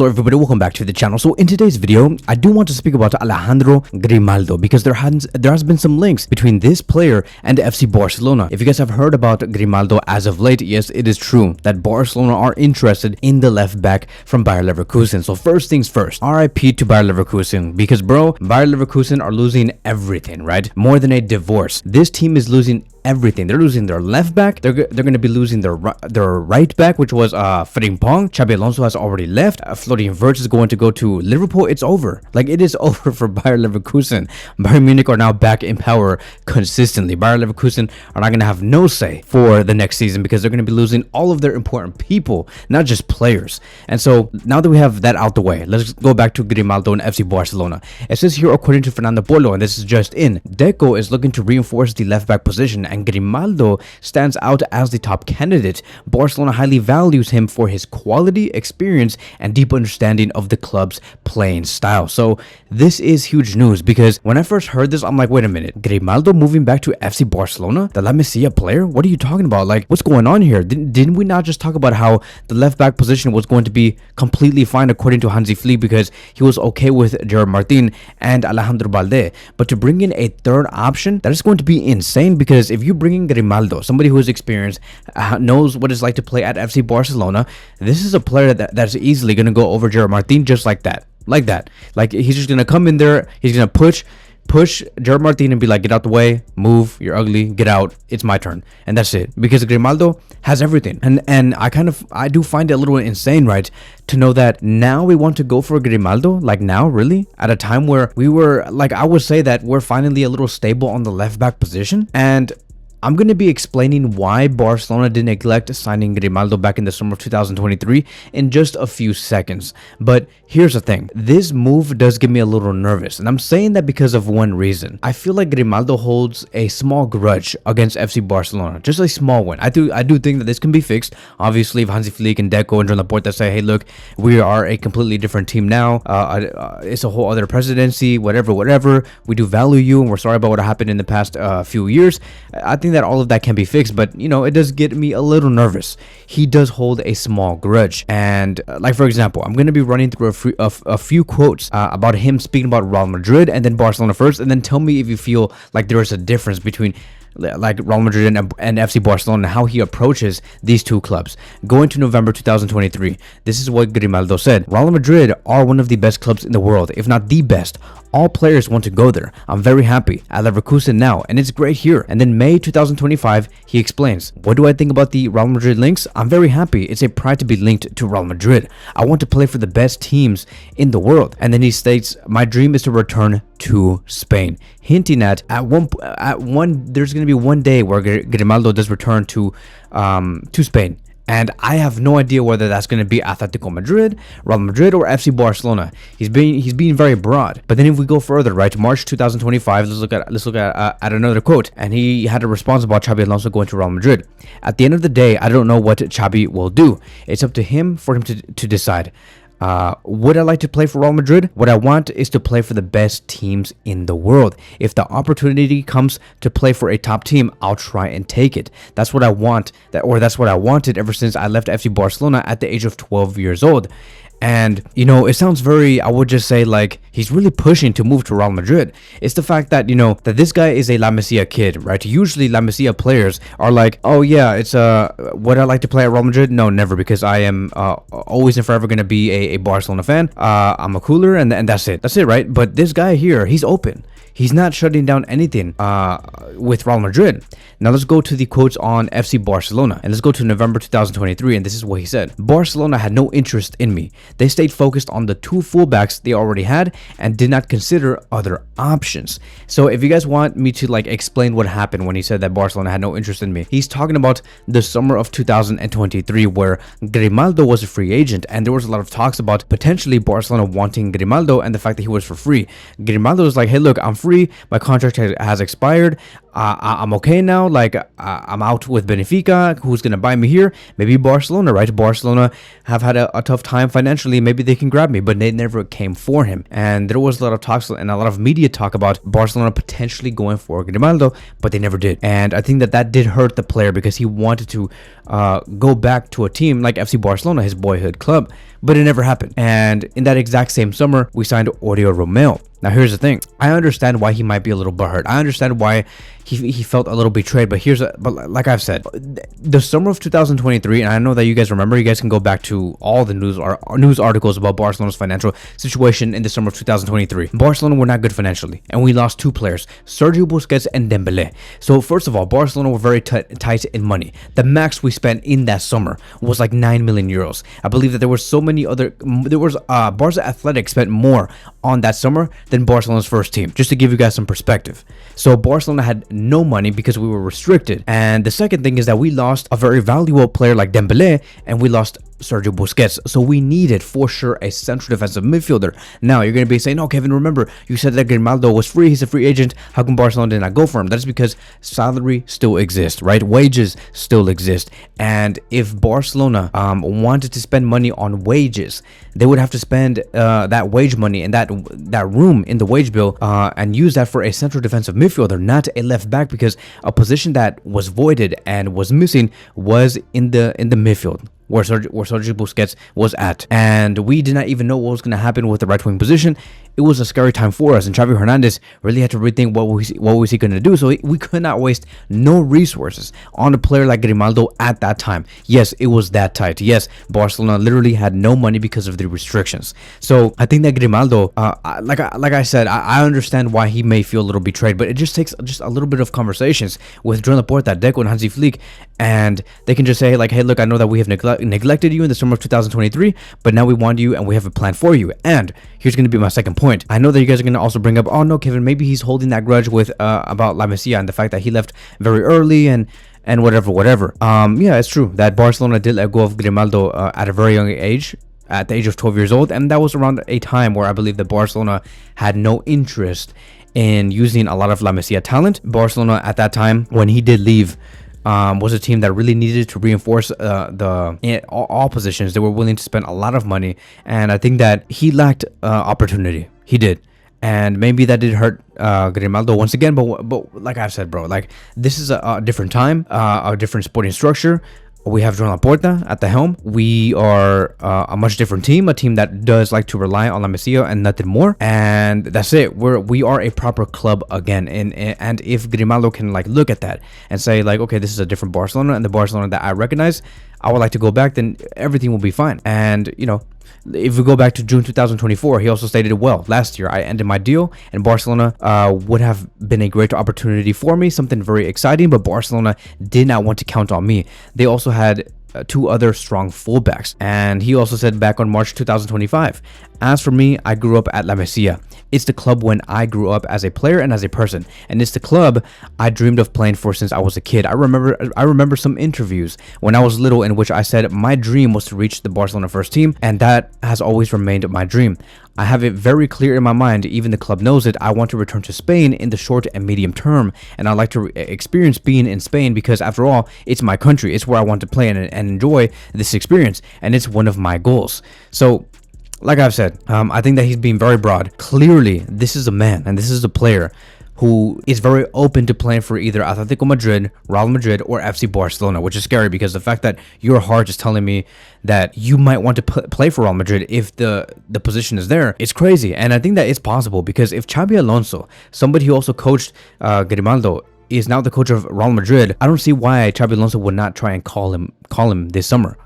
Hello everybody, welcome back to the channel. So in today's video, I do want to speak about Alejandro Grimaldo because there has been some links between this player and FC Barcelona. If you guys have heard about Grimaldo as of late, yes, it is true that Barcelona are interested in the left back from Bayer Leverkusen. So first things first, RIP to Bayer Leverkusen, because bro, Bayer Leverkusen are losing everything, right? More than a divorce. This team is losing everything. They're losing their left back. They're going to be losing their right back, which was Frimpong. Xabi Alonso has already left. Florian Wirtz is going to go to Liverpool. It's over. Like, it is over for Bayer Leverkusen. Bayern Munich are now back in power consistently. Bayer Leverkusen are not going to have no say for the next season because they're going to be losing all of their important people, not just players. And so now that we have that out the way, let's go back to Grimaldo and FC Barcelona. It says here, according to Fernando Polo, and this is just in, Deco is looking to reinforce the left back position, and Grimaldo stands out as the top candidate. Barcelona highly values him for his quality, experience, and deep understanding of the club's playing style. So this is huge news because when I first heard this, I'm like, wait a minute, Grimaldo moving back to FC Barcelona, the La Masia player? What are you talking about? Like, what's going on here? Didn't we not just talk about how the left back position was going to be completely fine according to Hansi Flick because he was okay with Gerard Martin and Alejandro Balde? But to bring in a third option, that is going to be insane, because if you bring in Grimaldo, somebody who is experienced, knows what it's like to play at FC Barcelona, this is a player that's easily going to go over Gerard Martin just like that. Like, he's just going to come in there, he's going to push Gerard Martin and be like, get out the way, move, you're ugly, get out, it's my turn. And that's it, because Grimaldo has everything. And I do find it a little insane, right, to know that now we want to go for Grimaldo, like now, really, at a time where we were, like, I would say that we're finally a little stable on the left back position. And I'm going to be explaining why Barcelona did neglect signing Grimaldo back in the summer of 2023 in just a few seconds. But here's the thing. This move does get me a little nervous. And I'm saying that because of one reason. I feel like Grimaldo holds a small grudge against FC Barcelona. Just a small one. I do think that this can be fixed. Obviously, if Hansi Flick and Deco and John Laporta say, hey, look, we are a completely different team now. It's a whole other presidency, whatever. We do value you, and we're sorry about what happened in the past few years. I think that all of that can be fixed, but you know, it does get me a little nervous. He does hold a small grudge, and like, for example, I'm going to be running through a few quotes about him speaking about Real Madrid and then Barcelona first, and then tell me if you feel like there is a difference between like Real Madrid and FC Barcelona, how he approaches these two clubs. Going to November 2023, this is what Grimaldo said. Real Madrid are one of the best clubs in the world, if not the best. All players want to go there. I'm very happy at Leverkusen now, and it's great here. And then May 2025, he explains, what do I think about the Real Madrid links? I'm very happy. It's a pride to be linked to Real Madrid. I want to play for the best teams in the world. And then he states, my dream is to return to Spain, hinting at there's going to be one day where Grimaldo does return to Spain. And I have no idea whether that's going to be Atletico Madrid, Real Madrid, or FC Barcelona. He's being very broad. But then if we go further, right, to March 2025, let's look at another quote. And he had a response about Xabi Alonso going to Real Madrid. At the end of the day, I don't know what Xabi will do. It's up to him for him to decide. Would I like to play for Real Madrid? What I want is to play for the best teams in the world. If the opportunity comes to play for a top team, I'll try and take it. That's what I want, that's what I wanted ever since I left FC Barcelona at the age of 12 years old. And, you know, it sounds very, I would just say, like, he's really pushing to move to Real Madrid. It's the fact that, you know, that this guy is a La Masia kid, right? Usually La Masia players are like, oh yeah, it's would I like to play at Real Madrid? No, never, because I am always and forever going to be a Barcelona fan. I'm a cooler, and that's it. That's it, right? But this guy here, he's open. He's not shutting down anything with Real Madrid. Now let's go to the quotes on FC Barcelona, and let's go to November 2023, and this is what he said. Barcelona had no interest in me. They stayed focused on the two fullbacks they already had and did not consider other options. So if you guys want me to like explain what happened when he said that Barcelona had no interest in me, he's talking about the summer of 2023 where Grimaldo was a free agent, and there was a lot of talks about potentially Barcelona wanting Grimaldo and the fact that he was for free. Grimaldo was like, hey look, I'm free, my contract has expired, I'm okay now. Like I'm out with Benfica. Who's gonna buy me here? Maybe Barcelona, right? Barcelona have had a tough time financially. Maybe they can grab me, but they never came for him. And there was a lot of talks and a lot of media talk about Barcelona potentially going for Grimaldo, but they never did. And I think that did hurt the player because he wanted to go back to a team like FC Barcelona, his boyhood club, but it never happened. And in that exact same summer, we signed Oriol Romeo. Now, here's the thing. I understand why he might be a little butthurt. I understand why he felt a little betrayed. But like I've said, the summer of 2023, and I know that you guys remember. You guys can go back to all the news articles about Barcelona's financial situation in the summer of 2023. Barcelona were not good financially, and we lost two players, Sergio Busquets and Dembele. So first of all, Barcelona were very tight in money. The max we spent in that summer was like 9 million euros. I believe that there were so many other. Barca Athletic spent more on that summer than Barcelona's first team, just to give you guys some perspective. So Barcelona had no money because we were restricted. And the second thing is that we lost a very valuable player like Dembele, and we lost Sergio Busquets. So we needed for sure a central defensive midfielder. Now you're going to be saying, "No, Kevin, remember you said that Grimaldo was free. He's a free agent. How come Barcelona did not go for him?" That's because salary still exists, right? Wages still exist. And if Barcelona wanted to spend money on wages, they would have to spend that wage money and that room in the wage bill and use that for a central defensive midfielder, not a left back, because a position that was voided and was missing was in the midfield, where Sergio Busquets was at. And we did not even know what was going to happen with the right wing position. It was a scary time for us, and Xavi Hernandez really had to rethink what was he going to do. So we could not waste no resources on a player like Grimaldo at that time. Yes, it was that tight. Yes, Barcelona literally had no money because of the restrictions. So I think that Grimaldo, like I said, I understand why he may feel a little betrayed, but it just takes just a little bit of conversations with Joan Laporta, Deco, and Hansi Flick, and they can just say like, "Hey, look, I know that we have neglected you in the summer of 2023, but now we want you and we have a plan for you." And here's going to be my second point. I know that you guys are going to also bring up, "Oh no, Kevin, maybe he's holding that grudge with about La Masia and the fact that he left very early and whatever." Yeah, it's true that Barcelona did let go of Grimaldo at a very young age, at the age of 12 years old, and that was around a time where I believe that Barcelona had no interest in using a lot of La Masia talent. Barcelona at that time, when he did leave, was a team that really needed to reinforce all positions. They were willing to spend a lot of money, and I think that he lacked opportunity. He did, and maybe that did hurt Grimaldo once again. But like I've said, bro, like this is a different time, a different sporting structure. We have Joan Laporta at the helm. We are a much different team, a team that does like to rely on La Masia and nothing more. And that's it. We are a proper club again. And if Grimaldo can like look at that and say like, okay, this is a different Barcelona, and the Barcelona that I recognize, I would like to go back, then everything will be fine. And you know, if we go back to June 2024, he also stated it well. Last year, I ended my deal, and Barcelona would have been a great opportunity for me, something very exciting, but Barcelona did not want to count on me. They also had two other strong fullbacks. And he also said back on March 2025, "As for me, I grew up at La Masia. It's the club when I grew up as a player and as a person, and it's the club I dreamed of playing for since I was a kid." I remember some interviews when I was little in which I said my dream was to reach the Barcelona first team, and that has always remained my dream. I have it very clear in my mind, even the club knows it. I want to return to Spain in the short and medium term, and I like to experience being in Spain because after all, it's my country. It's where I want to play and enjoy this experience, and it's one of my goals. So like I've said, I think that he's being very broad. Clearly, this is a man and this is a player who is very open to playing for either Atletico Madrid, Real Madrid, or FC Barcelona, which is scary because the fact that your heart is telling me that you might want to play for Real Madrid if the position is there, it's crazy. And I think that it's possible because if Xabi Alonso, somebody who also coached Grimaldo, is now the coach of Real Madrid, I don't see why Xabi Alonso would not try and call him this summer.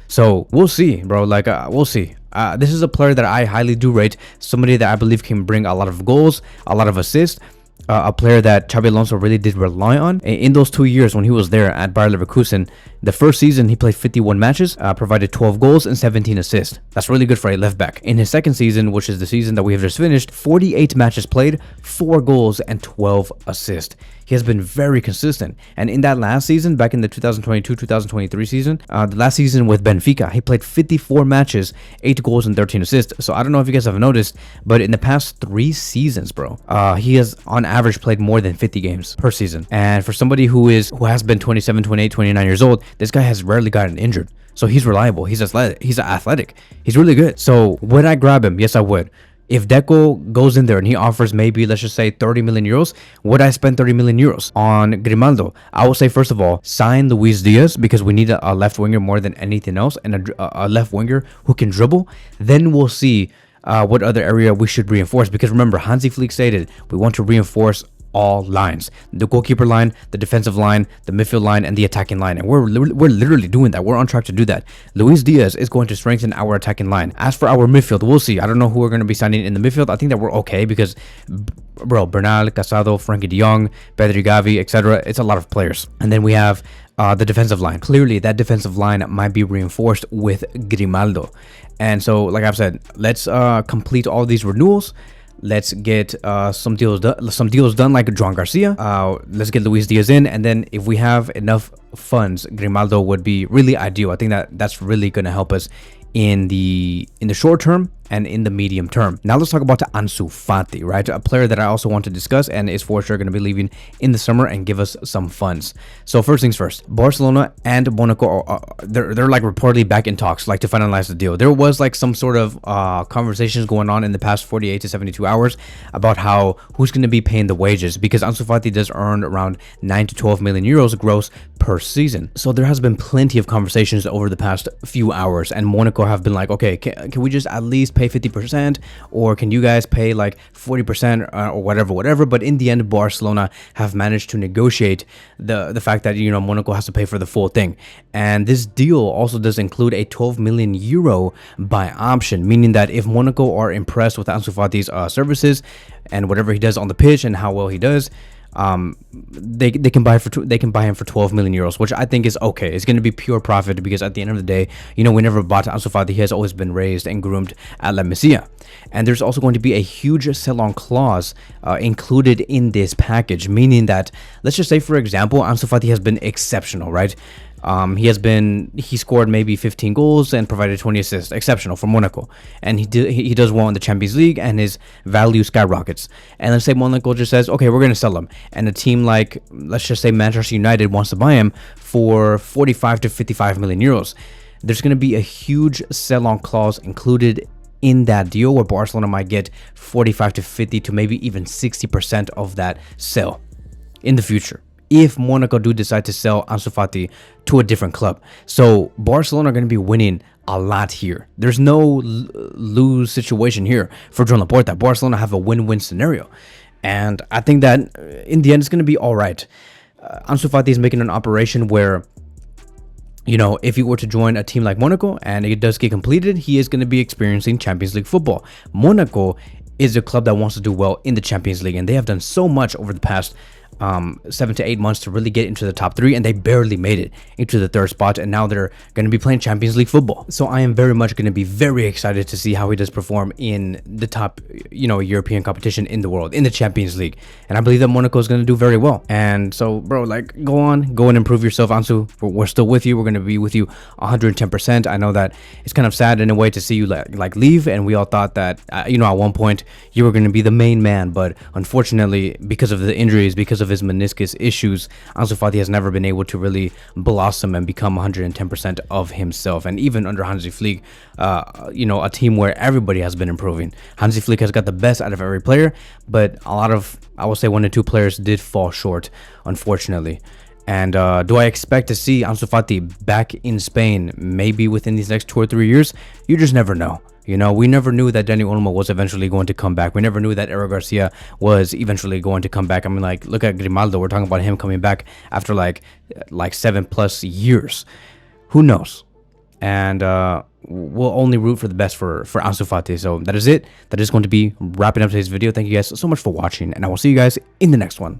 So we'll see, bro. Like we'll see. This is a player that I highly do rate, somebody that I believe can bring a lot of goals, a lot of assists, a player that Xabi Alonso really did rely on. In those 2 years when he was there at Bayer Leverkusen, the first season he played 51 matches, provided 12 goals and 17 assists. That's really good for a left back. In his second season, which is the season that we have just finished, 48 matches played, 4 goals and 12 assists. he has been very consistent. And in that last season, back in the 2022-2023 season, the last season with Benfica, he played 54 matches, 8 goals and 13 assists. So I don't know if you guys have noticed, but in the past 3 seasons, bro, he has on average played more than 50 games per season. And for somebody who has been 27, 28, 29 years old, this guy has rarely gotten injured. So he's reliable. He's athletic. He's really good. So would I grab him? Yes, I would. If Deco goes in there and he offers maybe, let's just say 30 million euros, would I spend 30 million euros on Grimaldo? I will say, first of all, sign Luis Diaz, because we need a left winger more than anything else, and a left winger who can dribble. Then we'll see what other area we should reinforce, because remember, Hansi Flick stated we want to reinforce all lines: the goalkeeper line, the defensive line, the midfield line, and the attacking line. And we're literally doing that. We're on track to do that. Luis Diaz is going to strengthen our attacking line. As for our midfield, we'll see. I don't know who we're going to be signing in the midfield. I think that we're okay, because bro, Bernal, Casado, Frankie de Jong, Pedri, Gavi, etc. It's a lot of players. And then we have the defensive line. Clearly, that defensive line might be reinforced with Grimaldo. And so, like I've said, let's complete all these renewals. Let's get some deals done like Joan Garcia. Let's get Luis Diaz in, and then if we have enough funds, Grimaldo would be really ideal. I think that's really going to help us in the short term and in the medium term. Now let's talk about Ansu Fati, right? A player that I also want to discuss and is for sure going to be leaving in the summer and give us some funds. So first things first, Barcelona and Monaco, they're like reportedly back in talks, like to finalize the deal. There was like some sort of conversations going on in the past 48 to 72 hours about who's going to be paying the wages, because Ansu Fati does earn around 9 to 12 million euros gross per season. So there has been plenty of conversations over the past few hours, and Monaco have been like, okay, can we just at least pay 50%, or can you guys pay like 40% or whatever. But in the end, Barcelona have managed to negotiate the fact that, you know, Monaco has to pay for the full thing. And this deal also does include a 12 million euro buy option, meaning that if Monaco are impressed with Ansu Fati's services and whatever he does on the pitch and how well he does, they can buy him for 12 million euros, which I think is okay. It's going to be pure profit, because at the end of the day, you know, we never bought Ansu Fati. He has always been raised and groomed at La Masia. And there's also going to be a huge sell-on clause included in this package, meaning that, let's just say, for example, Ansu Fati has been exceptional, right? He scored maybe 15 goals and provided 20 assists, exceptional for Monaco, and he does well in the Champions League, and his value skyrockets. And let's say Monaco just says, okay, we're going to sell him, and a team like, let's just say, Manchester United wants to buy him for 45 to 55 million euros. There's going to be a huge sell-on clause included in that deal, where Barcelona might get 45 to 50 to maybe even 60% of that sale in the future, if Monaco do decide to sell Ansu Fati to a different club. So Barcelona are going to be winning a lot here. There's no lose situation here for Joan Laporta. Barcelona have a win-win scenario, and I think that in the end it's going to be all right. Ansu Fati is making an operation where, you know, if he were to join a team like Monaco and it does get completed, he is going to be experiencing Champions League football. Monaco is a club that wants to do well in the Champions League, and they have done so much over the past 7 to 8 months to really get into the top 3, and they barely made it into the 3rd spot, and now they're going to be playing Champions League football. So I am very much going to be very excited to see how he does perform in the top, you know, European competition in the world, in the Champions League. And I believe that Monaco is going to do very well. And so, bro, like, go and improve yourself, Ansu. We're still with you. We're going to be with you 110%. I know that it's kind of sad in a way to see you like leave, and we all thought that you know, at one point you were going to be the main man, but unfortunately, because of the injuries, because of his meniscus issues, Ansu Fati has never been able to really blossom and become 110% of himself. And even under Hansi Flick, you know, a team where everybody has been improving, Hansi Flick has got the best out of every player, but a lot of, I would say, 1 or 2 players did fall short, unfortunately. And do I expect to see Ansu Fati back in Spain maybe within these next 2 or 3 years? You just never know. You know, we never knew that Dani Olmo was eventually going to come back. We never knew that Eric Garcia was eventually going to come back. I mean, like, look at Grimaldo. We're talking about him coming back after like 7+ years. Who knows? And we'll only root for the best for Ansu Fati. So that is it. That is going to be wrapping up today's video. Thank you guys so much for watching, and I will see you guys in the next one.